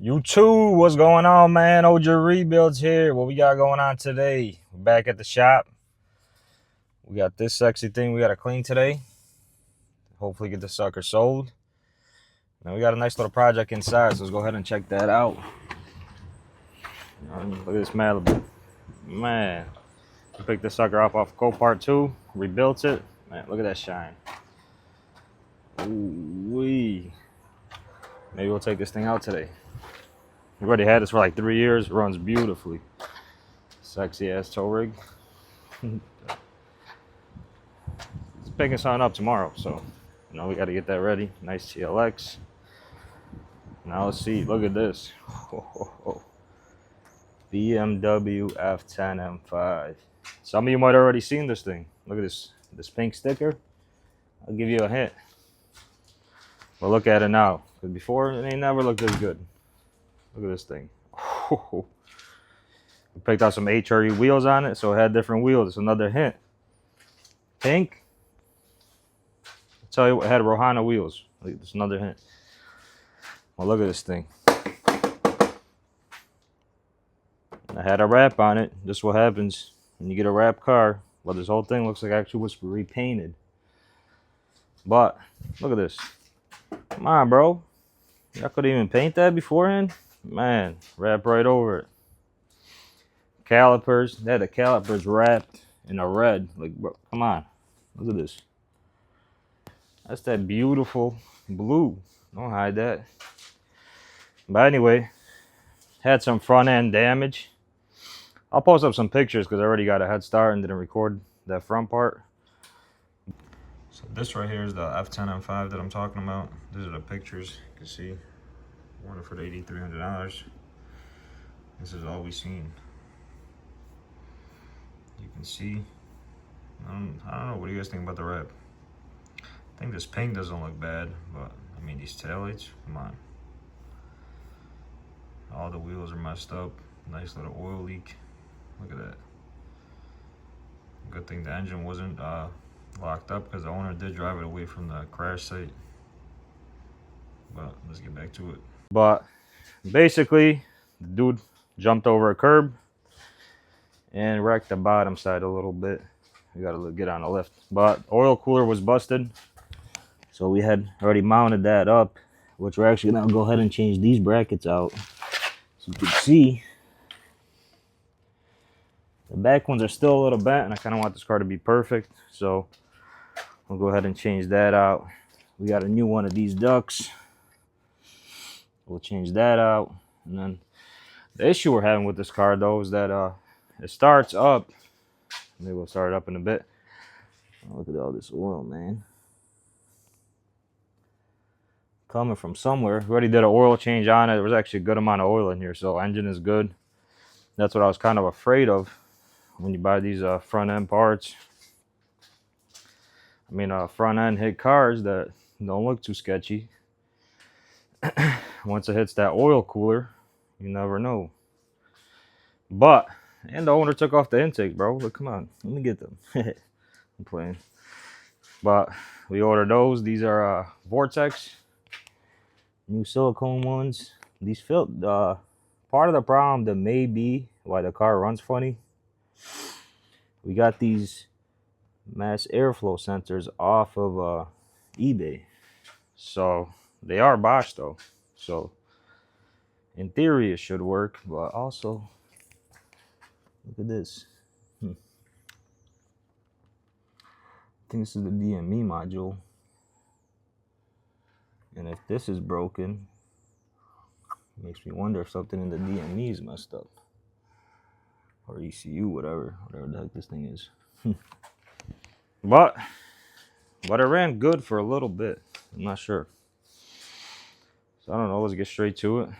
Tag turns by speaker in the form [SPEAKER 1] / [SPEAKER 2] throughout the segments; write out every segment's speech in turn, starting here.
[SPEAKER 1] YouTube, what's going on, man? OJ Rebuilds here. What we got going on today? We're back at the shop. We got this sexy thing we got to clean today. Hopefully get the sucker sold. Now we got a nice little project inside, so let's go ahead and check that out. Look at this Malibu. Man, we picked this sucker off Copart 2, rebuilt it. Man, look at that shine. Ooh-wee. Maybe we'll take this thing out today. We already had this for like 3 years. Runs beautifully. Sexy ass tow rig. It's picking something up tomorrow, so we got to get that ready. Nice TLX. Now let's see. Look at this. BMW F10 M5. Some of you might have already seen this thing. Look at this pink sticker. I'll give you a hint. But look at it now. Because before, it ain't never looked this good. Look at this thing. We picked out some HRE wheels on it, so it had different wheels. It's another hint. Pink. I'll tell you what, it had Rohana wheels. It's another hint. Well, look at this thing. I had a wrap on it. This is what happens when you get a wrapped car. Well, this whole thing looks like actually was repainted. But look at this. Come on, bro. Y'all could even paint that beforehand? Man, wrap right over it. Calipers. They had the calipers wrapped in a red. Like, bro, come on. Look at this. That's that beautiful blue. Don't hide that. But anyway, had some front end damage. I'll post up some pictures because I already got a head start and didn't record that front part. So this right here is the F10 M5 that I'm talking about. These are the pictures. You can see. Ordered for the $8,300. This is all we've seen. You can see. I don't know. What do you guys think about the wrap? I think this pink doesn't look bad, but I mean these taillights. Come on. All the wheels are messed up. Nice little oil leak. Look at that. Good thing the engine wasn't locked up because the owner did drive it away from the crash site. But let's get back to it. But basically, the dude jumped over a curb and wrecked the bottom side a little bit. We gotta get on a lift. But oil cooler was busted, so we had already mounted that up, which we're actually gonna go ahead and change these brackets out. So you can see the back ones are still a little bent, and I kind of want this car to be perfect, so we'll go ahead and change that out. We got a new one of these ducts. We'll change that out. And then the issue we're having with this car, though, is that it starts up. Maybe we'll start it up in a bit. Oh, look at all this oil, man. Coming from somewhere. We already did an oil change on it. There was actually a good amount of oil in here, so engine is good. That's what I was kind of afraid of when you buy these front end parts. I mean, front end hit cars that don't look too sketchy. Once it hits that oil cooler, you never know. But, and the owner took off the intake, bro. Look, come on, let me get them. I'm playing. But we ordered those. These are Vortex, new silicone ones. These felt part of the problem that may be why the car runs funny. We got these mass airflow sensors off of eBay, so they are Bosch though, so in theory it should work. But also, look at this. I think this is the DME module, and if this is broken, it makes me wonder if something in the DME is messed up, or ECU, whatever the heck this thing is. But it ran good for a little bit. I'm not sure. So I don't know. Let's get straight to it.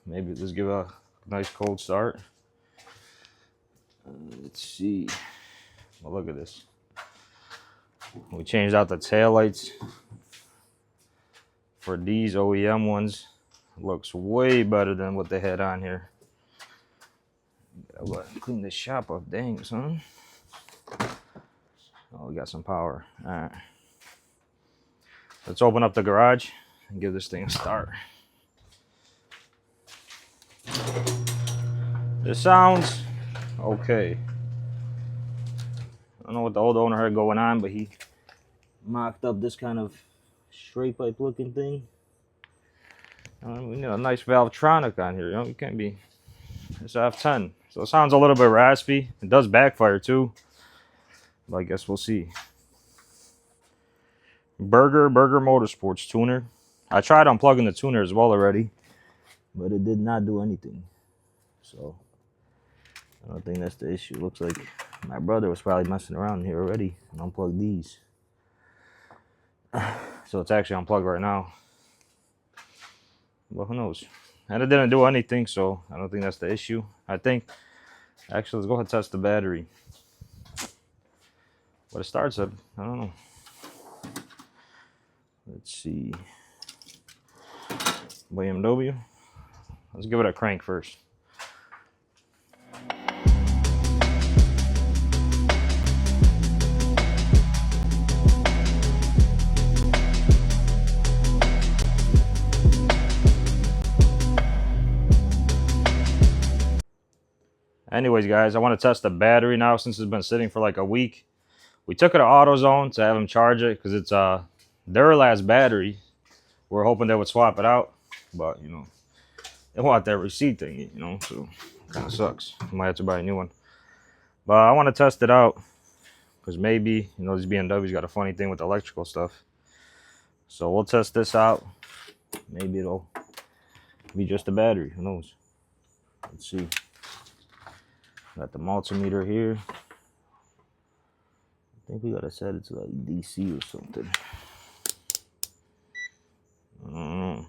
[SPEAKER 1] Maybe let's give a nice cold start. Let's see. Well, look at this. We changed out the taillights for these OEM ones. It looks way better than what they had on here. Gotta clean this shop up, dang son. Oh, we got some power. All right. Let's open up the garage and give this thing a start. It sounds okay. I don't know what the old owner had going on, but he mocked up this kind of straight pipe looking thing. We need a nice Valvetronic on here, you know. You can't be. It's F10, so it sounds a little bit raspy. It does backfire too, but I guess we'll see. Burger Motorsports tuner. I tried unplugging the tuner as well already, but it did not do anything. So I don't think that's the issue. Looks like my brother was probably messing around here already and unplugged these. So it's actually unplugged right now. Well, who knows? And it didn't do anything, so I don't think that's the issue. I think, actually, let's go ahead and test the battery. But it starts up, I don't know. Let's see. BMW. Let's give it a crank first. Anyways, guys, I want to test the battery now since it's been sitting for like a week. We took it to AutoZone to have them charge it because it's their last battery. We're hoping they would swap it out, but you know, they want that receipt thing, you know, so it kind of sucks. You might have to buy a new one. But I want to test it out because maybe, you know, these BMWs got a funny thing with electrical stuff. So we'll test this out. Maybe it'll be just a battery. Who knows? Let's see. Got the multimeter here. I think we gotta set it to like DC or something. I don't know.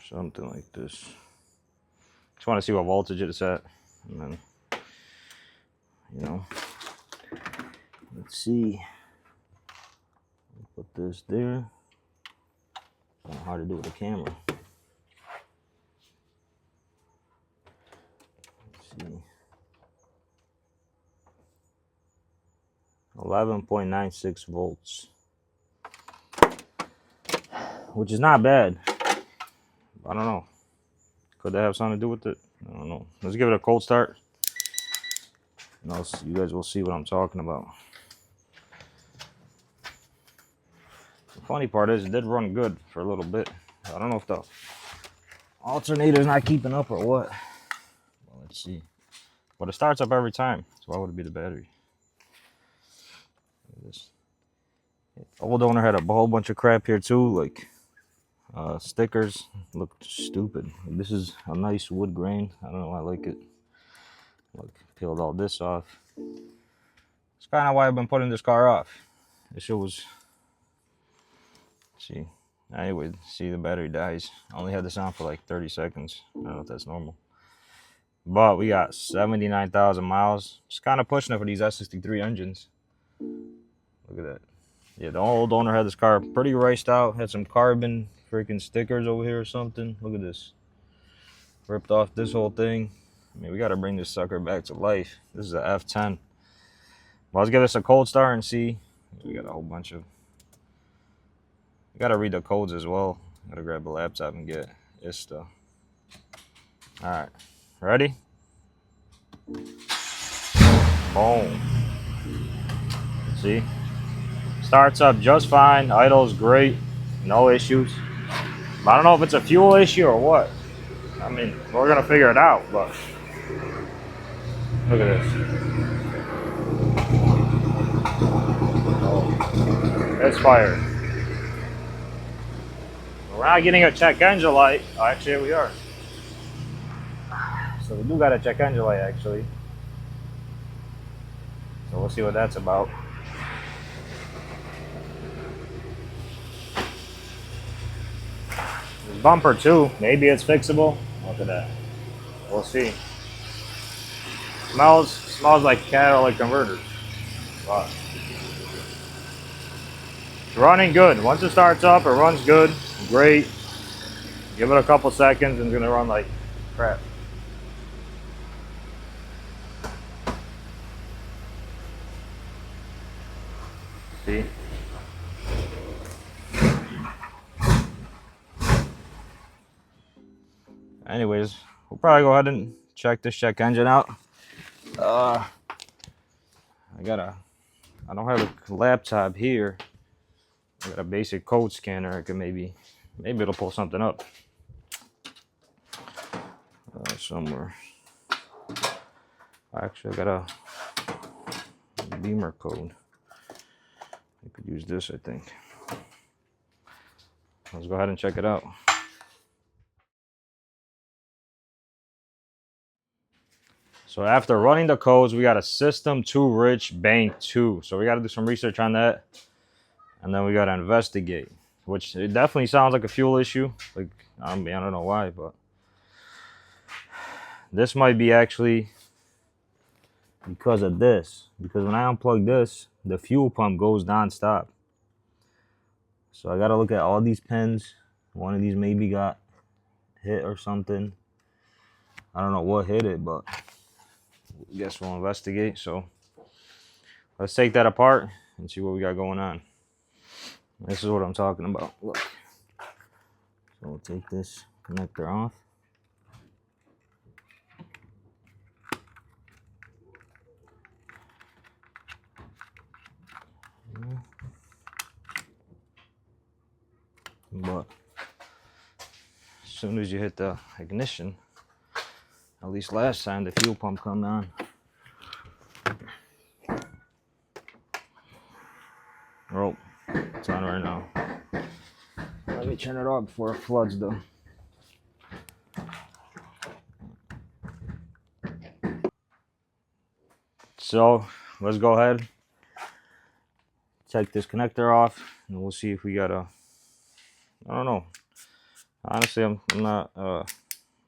[SPEAKER 1] Something like this. Just want to see what voltage it's at, and then, you know, let's see. Put this there. Kind of hard to do with a camera. Let's see. 11.96 volts, which is not bad. I don't know. Could that have something to do with it? I don't know. Let's give it a cold start. And you guys will see what I'm talking about. The funny part is it did run good for a little bit. I don't know if the alternator's not keeping up or what. Well, let's see. But it starts up every time. So why would it be the battery? This old owner had a whole bunch of crap here too, like stickers. Looked stupid. This is a nice wood grain. I don't know, I like it. Look, peeled all this off. It's kind of why I've been putting this car off. This shit was, see, anyway, see, the battery dies. I only had this on for like 30 seconds. I don't know if that's normal. But we got 79,000 miles. Just kind of pushing it for these S63 engines. Look at that. Yeah, the old owner had this car pretty raced out. Had some carbon freaking stickers over here or something. Look at this. Ripped off this whole thing. I mean, we got to bring this sucker back to life. This is a F10. Well, let's give this a cold start and see. We got a whole bunch of... We got to read the codes as well. Got to grab a laptop and get ISTA. All right. Ready? Boom. See? Starts up just fine. Idle's great. No issues. But I don't know if it's a fuel issue or what. I mean, we're going to figure it out, but look at this. Oh, it's fired. We're not getting a check engine light. Oh, actually, we are. So we do got a check engine light, actually. So we'll see what that's about. This bumper too, maybe it's fixable. Look at that. We'll see. Smells like catalytic converters. Wow. It's running good. Once it starts up, it runs good. Great. Give it a couple seconds and it's gonna run like crap. See? Anyways, we'll probably go ahead and check this check engine out. I don't have a laptop here. I got a basic code scanner. I can maybe it'll pull something up somewhere. Actually, I got a Beamer code. I could use this, I think. Let's go ahead and check it out. So after running the codes, we got a system too rich bank 2. So we got to do some research on that. And then we got to investigate, which it definitely sounds like a fuel issue. Like, I don't know why, but this might be actually because of this. Because when I unplug this, the fuel pump goes non-stop. So I got to look at all these pins. One of these maybe got hit or something. I don't know what hit it, but I guess we'll investigate. So let's take that apart and see what we got going on. This is what I'm talking about. Look. So we'll take this connector off. But as soon as you hit the ignition, at least last time the fuel pump come on. Oh, it's on right now. Let me turn it off before it floods though. So let's go ahead, take this connector off, and we'll see if we got a, I don't know. Honestly, I'm not a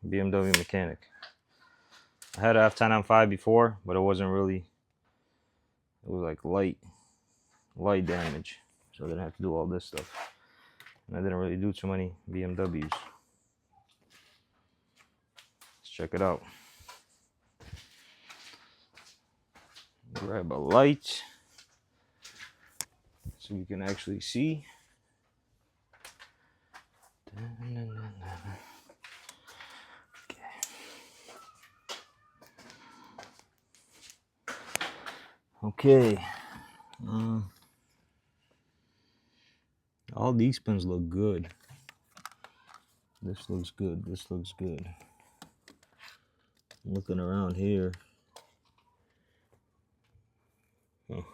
[SPEAKER 1] BMW mechanic. I had an F10 M5 before, but it wasn't really, it was like light damage. So I didn't have to do all this stuff. And I didn't really do too many BMWs. Let's check it out. Grab a light so we can actually see. Okay. All these pins look good. This looks good. This looks good. Looking around here. Oh.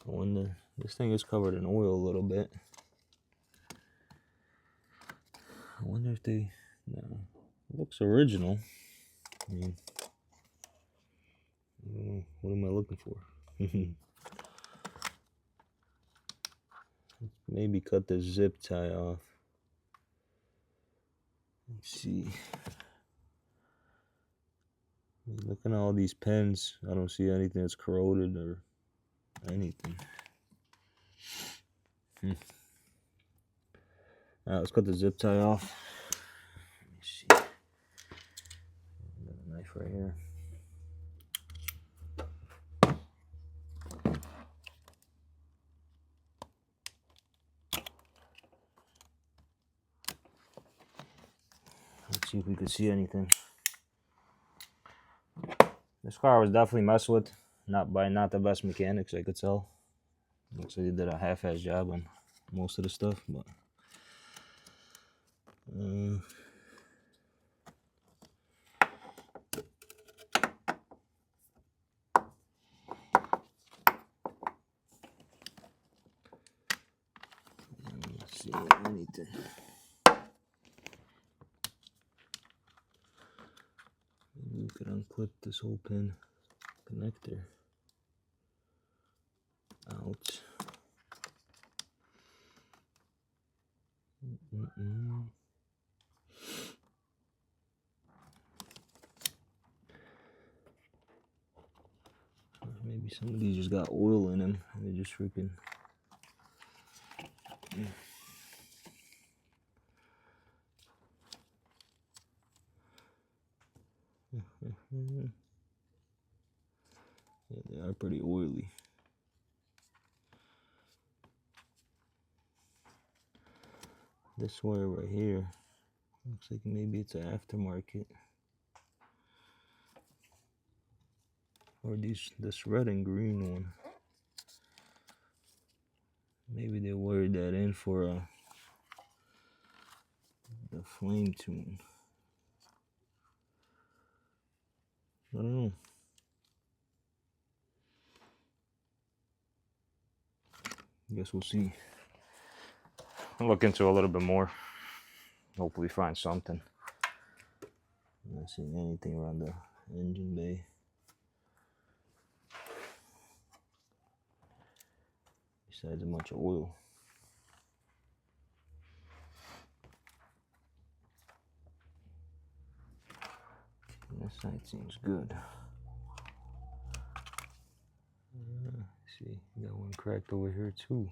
[SPEAKER 1] I wonder, this thing is covered in oil a little bit. I wonder if they, no, it looks original. I mean, what am I looking for? Maybe cut the zip tie off. Let's see. Looking at all these pins, I don't see anything that's corroded or anything. Alright, let's cut the zip tie off. Let me see. Got a knife right here. Let's see if we can see anything. This car was definitely messed with, not the best mechanics, I could tell. Looks like they did a half-ass job on most of the stuff, but let's see anything. Maybe we could unclip this whole pin connector out. Maybe some of these just got oil in them and they just freaking. Yeah, they are pretty oily. This wire right here Looks like maybe it's an aftermarket. Or this red and green one. Maybe they wired that in for the flame tune. I don't know. Guess we'll see. I'll look into it a little bit more. Hopefully find something. I'm not seeing anything around the engine bay. Besides a bunch of oil. This side seems good. See, got one cracked over here too.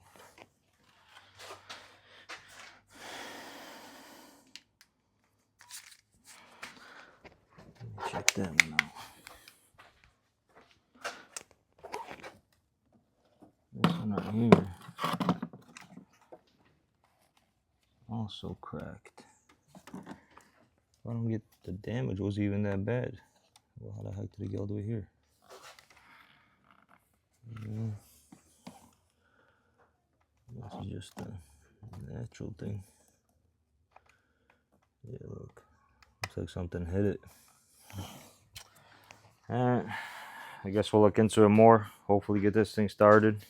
[SPEAKER 1] Let me check that one out. This one right here, also cracked. I don't get the damage was even that bad. Well, how the heck did it get all the way here? This is just a natural thing. Yeah, look. Looks like something hit it. Alright. I guess we'll look into it more. Hopefully get this thing started.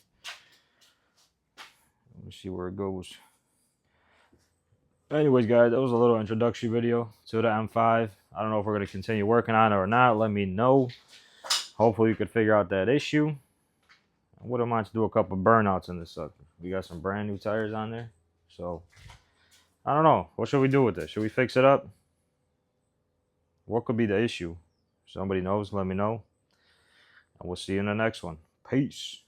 [SPEAKER 1] Let me see where it goes. Anyways, guys, that was a little introductory video to the M5. I don't know if we're going to continue working on it or not. Let me know. Hopefully you could figure out that issue. I wouldn't mind to do a couple burnouts in this sucker. We got some brand new tires on there. So, I don't know. What should we do with this? Should we fix it up? What could be the issue? If somebody knows, let me know. And we'll see you in the next one. Peace.